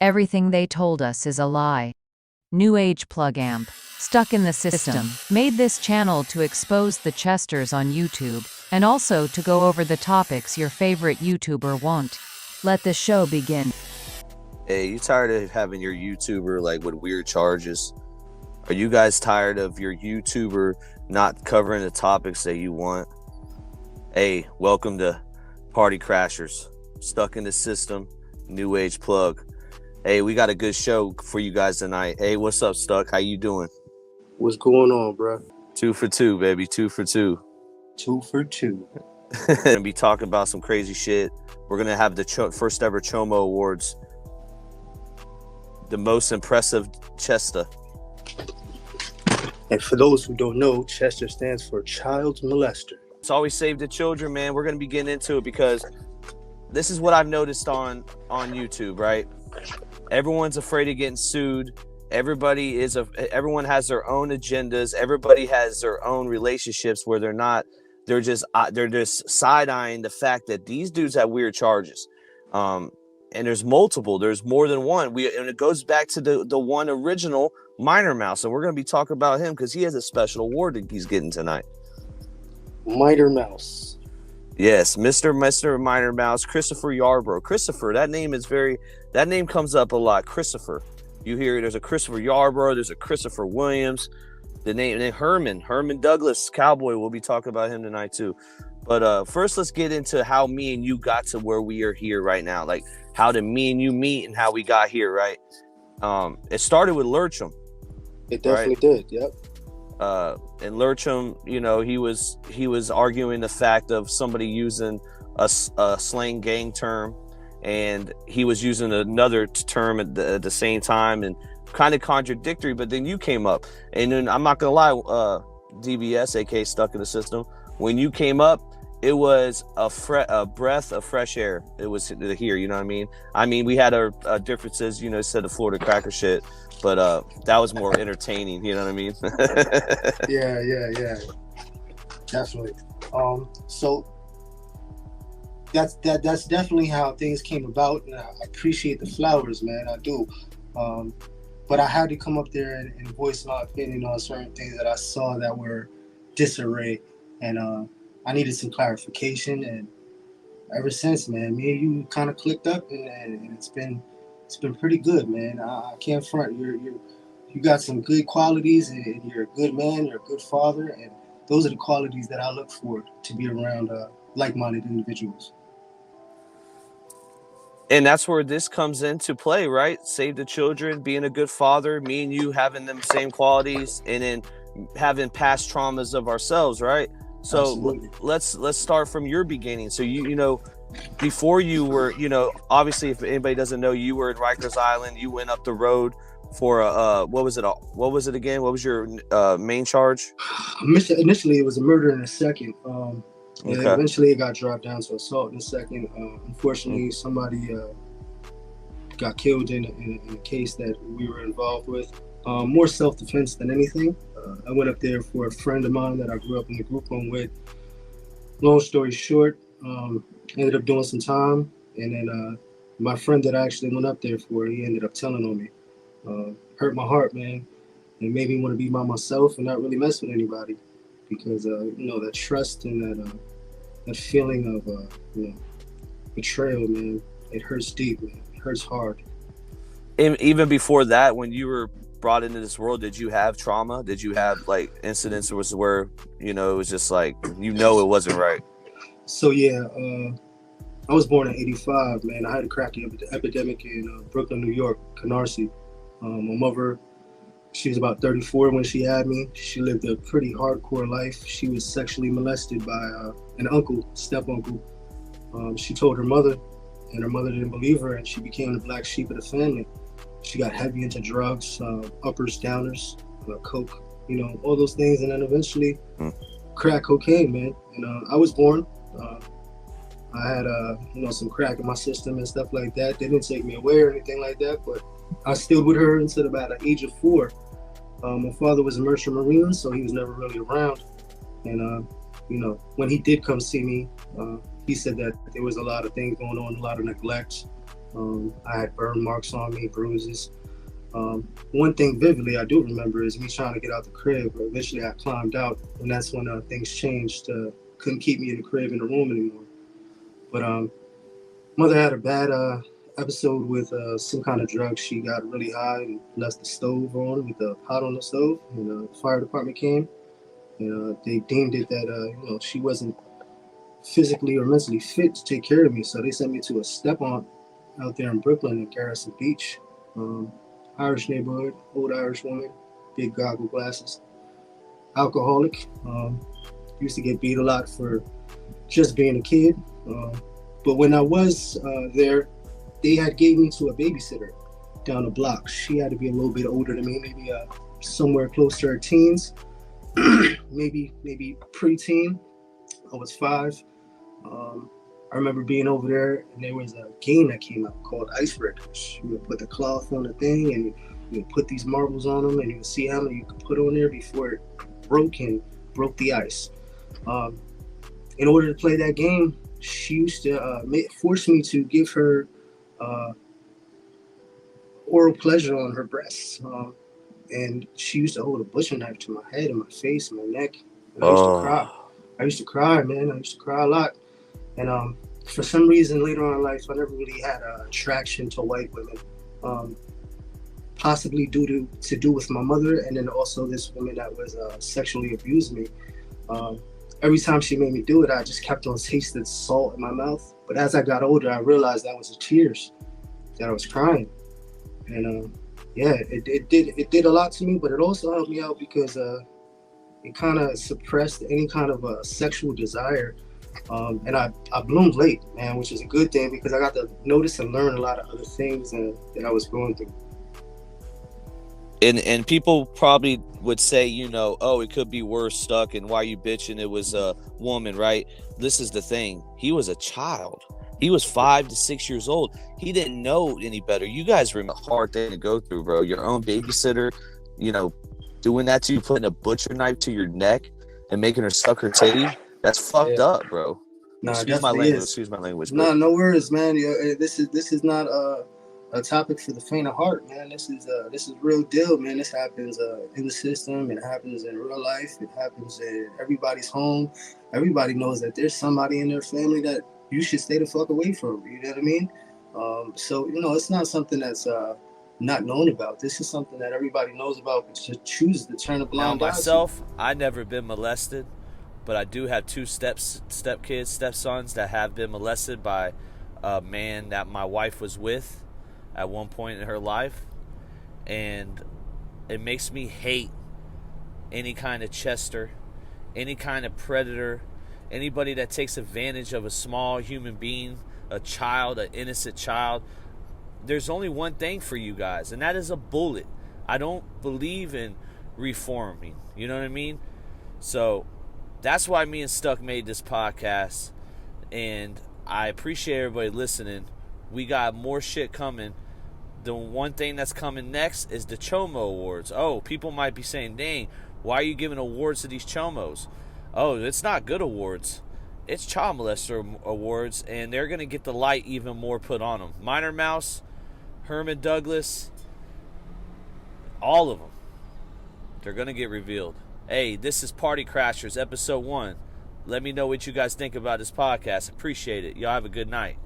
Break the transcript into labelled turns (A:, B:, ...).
A: Everything they told us is a lie. New Age Plug Amp, Stuck in the System, made this channel to expose the Chesters on YouTube, and also to go over the topics your favorite YouTuber won't. Let the show begin.
B: Hey, you tired of having your YouTuber like with weird charges? Are you guys tired of your YouTuber not covering the topics that you want? Hey, welcome to Party Crashers, Stuck in the System, New Age Plug. Hey, we got a good show for you guys tonight. Hey, what's up, Stuck? How you doing?
C: What's going on, bro?
B: 2 for 2, baby. 2 for 2.
C: 2 for 2.
B: Gonna be talking about some crazy shit. We're gonna have the first ever Chomo Awards. The most impressive Chester.
C: And for those who don't know, Chester stands for child molester.
B: It's always Save the Children, man. We're gonna be getting into it because this is what I've noticed on YouTube, right? Everyone's afraid of getting sued. Everyone has their own agendas. Everybody has their own relationships where they're just side-eyeing the fact that these dudes have weird charges. And there's multiple. There's more than one. And it goes back to the one original Minor Mouse, and we're going to be talking about him because he has a special award that he's getting tonight.
C: Minor Mouse.
B: Yes, Mr. Minor Mouse, Christopher Yarbrough. Christopher, that name comes up a lot. Christopher. You hear there's a Christopher Yarbrough, there's a Christopher Williams, the name Herman Douglas, Cowboy. We'll be talking about him tonight too. But first, let's get into how me and you got to where we are here right now. Like, how did me and you meet and how we got here, right? It started with Lurchum.
C: It definitely did, yep.
B: And Lurchum, you know, he was arguing the fact of somebody using a slang gang term, and he was using another term at the same time, and kind of contradictory. But then you came up, and then I'm not gonna lie, DBS, aka Stuck in the System, when you came up, it was a breath of fresh air. It was here, you know what I mean? We had our differences, you know, said the Florida cracker shit, but that was more entertaining, you know what I mean?
C: Yeah. Definitely. So that's definitely how things came about, and I appreciate the flowers, man. I do. But I had to come up there and voice my opinion on certain things that I saw that were disarray, and I needed some clarification. And ever since, man, me and you kind of clicked up, and it's been pretty good, man. I can't front. You got some good qualities, and you're a good man. You're a good father, and those are the qualities that I look for to be around like-minded individuals.
B: And that's where this comes into play, right? Save the Children, being a good father, me and you having them same qualities, and then having past traumas of ourselves, right? So
C: Absolutely.
B: let's start from your beginning. So you know, before you were, you know, obviously, if anybody doesn't know, you were in Rikers Island. You went up the road for what was it again? What was your main charge?
C: Initially, it was a murder in a second. And
B: Okay.
C: eventually it got dropped down to assault in a second. Unfortunately, somebody got killed in a case that we were involved with. More self-defense than anything. I went up there for a friend of mine that I grew up in the group home with. Long story short, ended up doing some time, and then my friend that I actually went up there for, he ended up telling on me. Hurt my heart, man, and made me want to be by myself and not really mess with anybody, because you know, that trust and that feeling of betrayal, man, it hurts deep, man. It hurts hard.
B: And even before that, when you were brought into this world, did you have trauma? Did you have like incidents where you know, it was just like, you know, it wasn't right?
C: So yeah, I was born in '85, man. I had a crack epidemic in Brooklyn, New York, Canarsie. My mother, she was about 34 when she had me. She lived a pretty hardcore life. She was sexually molested by an uncle, step uncle. She told her mother, and her mother didn't believe her, and she became the black sheep of the family. She got heavy into drugs, uppers, downers, coke, you know, all those things, and then eventually crack cocaine, man. And I was born. I had you know, some crack in my system and stuff like that. They didn't take me away or anything like that, but I stayed with her until about the age of 4. My father was a merchant marine, so he was never really around. And you know, when he did come see me, he said that there was a lot of things going on, a lot of neglect, I had burn marks on me, bruises. One thing vividly I do remember is me trying to get out the crib. But eventually, I climbed out, and that's when things changed. Couldn't keep me in the crib in the room anymore. But mother had a bad episode with some kind of drug. She got really high and left the stove on with the pot on the stove, and the fire department came. And they deemed it that she wasn't physically or mentally fit to take care of me, so they sent me to a step aunt out there in Brooklyn in Garrison Beach. Irish neighborhood, old Irish woman, big goggle glasses, alcoholic. Used to get beat a lot for just being a kid. But when I was there, they had gave me to a babysitter down the block. She had to be a little bit older than me, maybe somewhere close to her teens, maybe preteen. I was 5. I remember being over there, and there was a game that came out called Icebreakers. You would put the cloth on the thing, and you would put these marbles on them, and you would see how many you could put on there before it broke the ice. In order to play that game, she used to force me to give her oral pleasure on her breasts. And she used to hold a butcher knife to my head and my face and my neck. And I used to cry. I used to cry, man. I used to cry a lot. And for some reason, later on in life, I never really had an attraction to white women. Possibly due to with my mother, and then also this woman that was sexually abused me. Every time she made me do it, I just kept on tasting salt in my mouth. But as I got older, I realized that was the tears, that I was crying. And it did a lot to me, but it also helped me out because it kind of suppressed any kind of sexual desire. And I bloomed late, man, which is a good thing because I got to notice and learn a lot of other things that I was going through.
B: And people probably would say, oh, it could be worse, Stuck, and why you bitching? It was a woman, right? This is the thing. He was a child. He was 5 to 6 years old. He didn't know any better. You guys remember a hard thing to go through, bro. Your own babysitter, doing that to you, putting a butcher knife to your neck and making her suck her titty. That's fucked up, bro. Excuse my language.
C: No, no worries, man. This is not a topic for the faint of heart, man. This is real deal, man. This happens in the system. It happens in real life. It happens in everybody's home. Everybody knows that there's somebody in their family that you should stay the fuck away from. You know what I mean? So it's not something that's not known about. This is something that everybody knows about, but just chooses to turn a blind eye to.
B: Myself, I never been molested, but I do have 2 stepsons that have been molested by a man that my wife was with at one point in her life, and it makes me hate any kind of Chester, any kind of predator, anybody that takes advantage of a small human being, a child, an innocent child. There's only one thing for you guys, and that is a bullet. I don't believe in reforming, you know what I mean? So that's why me and Stuck made this podcast, and I appreciate everybody listening. We got more shit coming. The one thing that's coming next is the Chomo Awards. Oh, people might be saying, dang, why are you giving awards to these Chomos? Oh, it's not good awards. It's Child Molester Awards, and they're going to get the light even more put on them. Minor Mouse, Herman Douglas, all of them. They're going to get revealed. Hey, this is Party Crashers, episode 1. Let me know what you guys think about this podcast. Appreciate it. Y'all have a good night.